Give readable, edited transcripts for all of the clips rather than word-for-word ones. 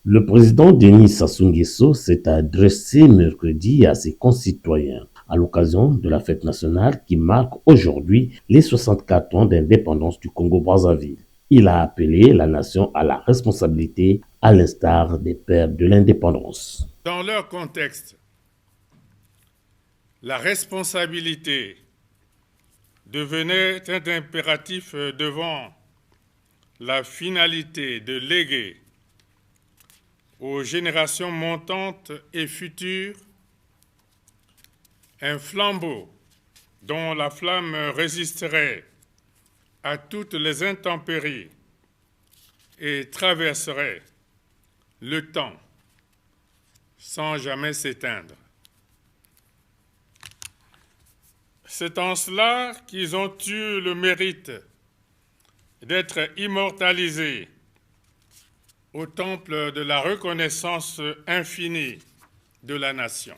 Le président Denis Sassou Nguesso s'est adressé mercredi à ses concitoyens à l'occasion de la fête nationale qui marque aujourd'hui les 64 ans d'indépendance du Congo-Brazzaville. Il a appelé la nation à la responsabilité à l'instar des pères de l'indépendance. Dans leur contexte, la responsabilité devenait un impératif devant la finalité de léguer aux générations montantes et futures un flambeau dont la flamme résisterait à toutes les intempéries et traverserait le temps sans jamais s'éteindre. C'est en cela qu'ils ont eu le mérite d'être immortalisés au temple de la reconnaissance infinie de la nation.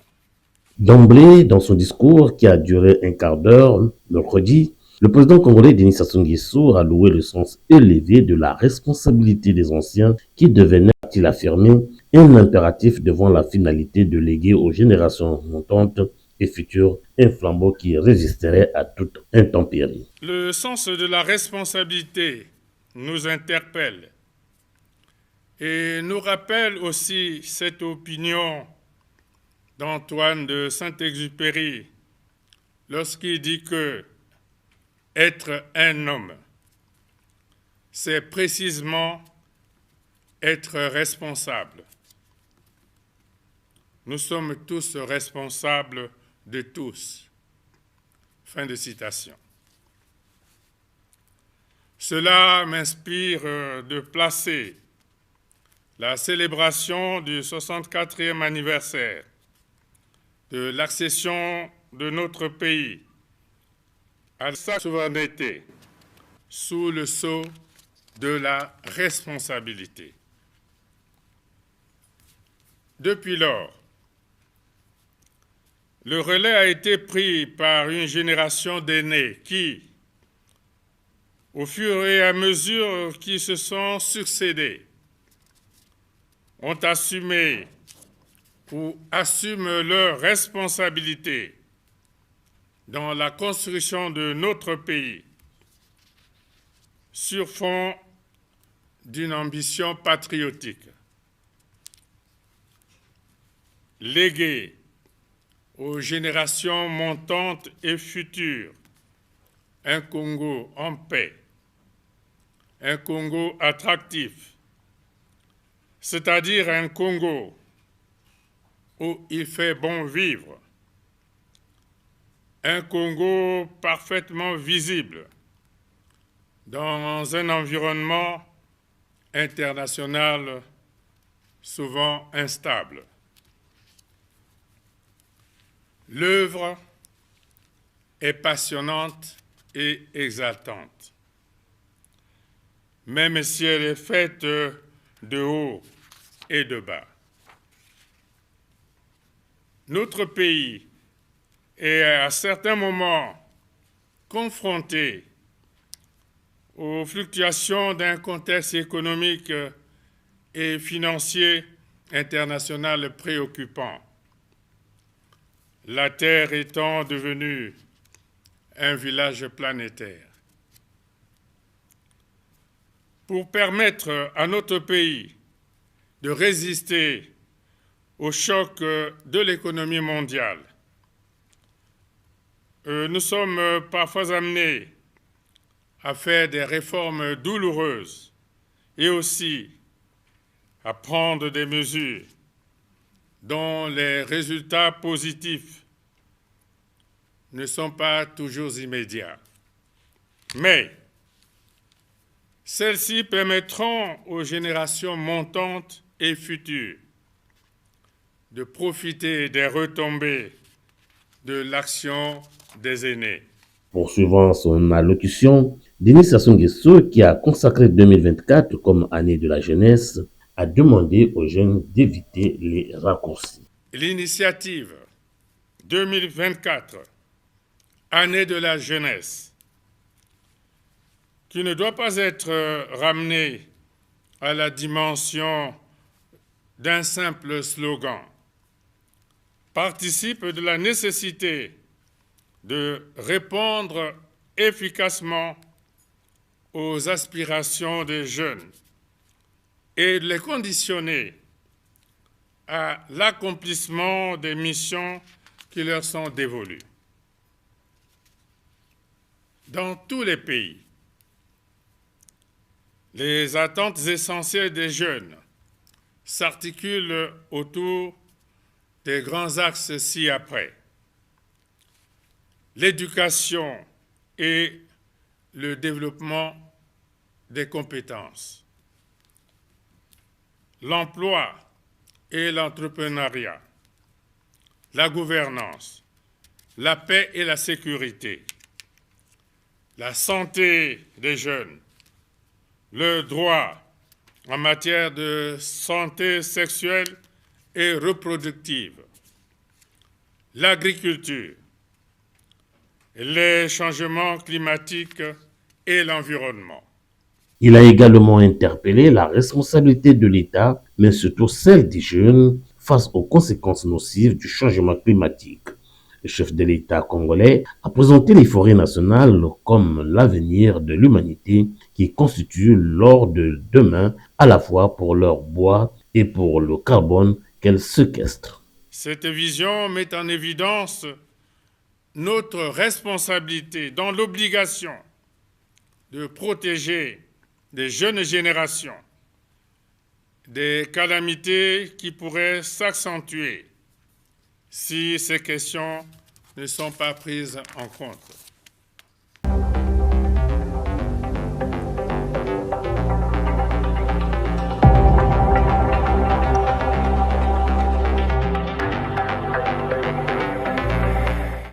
D'emblée, dans son discours qui a duré un quart d'heure, mercredi, le président congolais Denis Sassou Nguesso a loué le sens élevé de la responsabilité des anciens qui devenait, a-t-il affirmé, un impératif devant la finalité de léguer aux générations montantes et futures un flambeau qui résisterait à toute intempérie. Le sens de la responsabilité nous interpelle et nous rappelle aussi cette opinion d'Antoine de Saint-Exupéry lorsqu'il dit que être un homme, c'est précisément être responsable. Nous sommes tous responsables de tous. Fin de citation. Cela m'inspire de placer la célébration du 64e anniversaire de l'accession de notre pays à sa souveraineté sous le sceau de la responsabilité. Depuis lors, le relais a été pris par une génération d'aînés qui, au fur et à mesure qu'ils se sont succédés, ont assumé ou assument leurs responsabilités dans la construction de notre pays sur fond d'une ambition patriotique. Léguer aux générations montantes et futures un Congo en paix, un Congo attractif, c'est-à-dire un Congo où il fait bon vivre, un Congo parfaitement visible dans un environnement international souvent instable. L'œuvre est passionnante et exaltante, même si elle est faite de haut et de bas. Notre pays est à certains moments confronté aux fluctuations d'un contexte économique et financier international préoccupant, la Terre étant devenue un village planétaire. Pour permettre à notre pays de résister au choc de l'économie mondiale, nous sommes parfois amenés à faire des réformes douloureuses et aussi à prendre des mesures dont les résultats positifs ne sont pas toujours immédiats. Mais celles-ci permettront aux générations montantes et futures de profiter des retombées de l'action des aînés. Poursuivant son allocution, Denis Sassou Nguesso, qui a consacré 2024 comme année de la jeunesse, a demandé aux jeunes d'éviter les raccourcis. L'initiative 2024, année de la jeunesse, qui ne doit pas être ramenée à la dimension d'un simple slogan, participe de la nécessité de répondre efficacement aux aspirations des jeunes et de les conditionner à l'accomplissement des missions qui leur sont dévolues. Dans tous les pays, les attentes essentielles des jeunes s'articulent autour des grands axes ci-après: l'éducation et le développement des compétences, l'emploi et l'entrepreneuriat, la gouvernance, la paix et la sécurité, la santé des jeunes, le droit en matière de santé sexuelle et reproductive, l'agriculture, les changements climatiques et l'environnement. Il a également interpellé la responsabilité de l'État, mais surtout celle des jeunes, face aux conséquences nocives du changement climatique. Le chef de l'État congolais a présenté les forêts nationales comme l'avenir de l'humanité qui constitue l'or de demain à la fois pour leur bois et pour le carbone qu'elles séquestrent. Cette vision met en évidence notre responsabilité dans l'obligation de protéger les jeunes générations des calamités qui pourraient s'accentuer si ces questions ne sont pas prises en compte.